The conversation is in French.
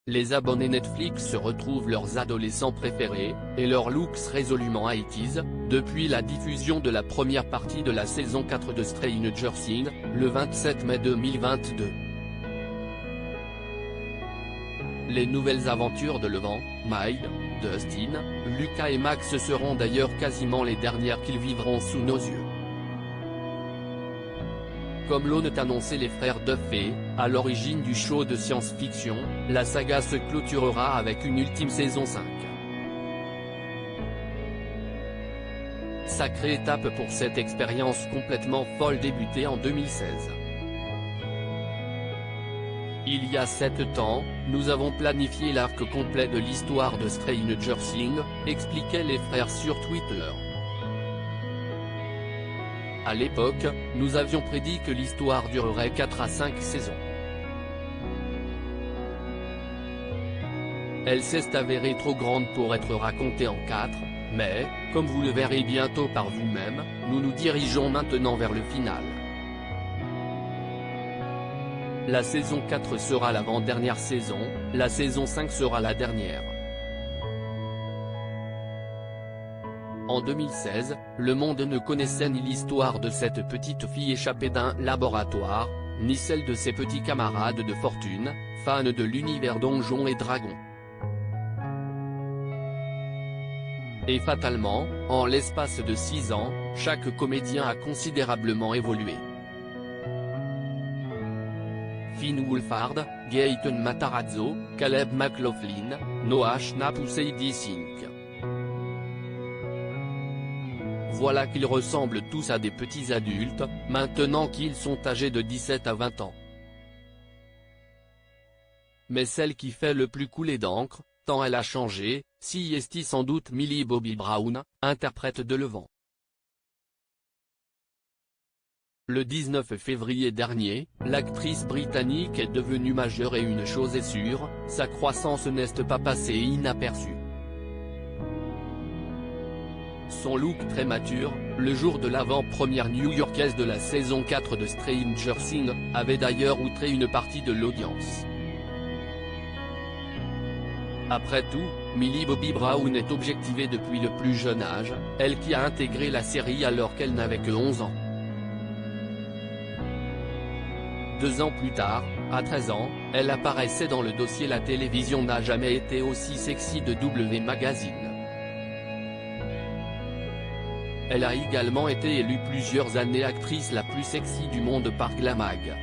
les abonnés Netflix se retrouvent leurs adolescents préférés, et leurs looks résolument 80s, depuis la diffusion de la première partie de la saison 4 de Stranger Things, le 27 mai 2022. Les nouvelles aventures de Levan, Mike, Dustin, Lucas et Max seront d'ailleurs quasiment les dernières qu'ils vivront sous nos yeux. Comme l'ont annoncé les frères Duffy, à l'origine du show de science-fiction, la saga se clôturera avec une ultime saison 5. Sacrée étape pour cette expérience complètement folle débutée en 2016. Il y a 7 ans, nous avons planifié l'arc complet de l'histoire de Stranger Things, expliquaient les frères sur Twitter. À l'époque, nous avions prédit que l'histoire durerait 4 à 5 saisons. Elle s'est avérée trop grande pour être racontée en 4, mais, comme vous le verrez bientôt par vous-même, nous nous dirigeons maintenant vers le final. La saison 4 sera l'avant-dernière saison, la saison 5 sera la dernière. En 2016, le monde ne connaissait ni l'histoire de cette petite fille échappée d'un laboratoire, ni celle de ses petits camarades de fortune, fans de l'univers Donjons et Dragons. Et fatalement, en l'espace de 6 ans, chaque comédien a considérablement évolué. Finn Wolfhard, Gaten Matarazzo, Caleb McLaughlin, Noah Schnapp ou Sadie Sink. Voilà qu'ils ressemblent tous à des petits adultes, maintenant qu'ils sont âgés de 17 à 20 ans. Mais celle qui fait le plus couler d'encre, tant elle a changé, si est sans doute Millie Bobby Brown, interprète de Levan. Le 19 février dernier, l'actrice britannique est devenue majeure et une chose est sûre, sa croissance n'est pas passée inaperçue. Son look très mature, le jour de l'avant-première new-yorkaise de la saison 4 de Stranger Things, avait d'ailleurs outré une partie de l'audience. Après tout, Millie Bobby Brown est objectivée depuis le plus jeune âge, elle qui a intégré la série alors qu'elle n'avait que 11 ans. 2 ans plus tard, à 13 ans, elle apparaissait dans le dossier La télévision n'a jamais été aussi sexy de W Magazine. Elle a également été élue plusieurs années actrice la plus sexy du monde par Glamag.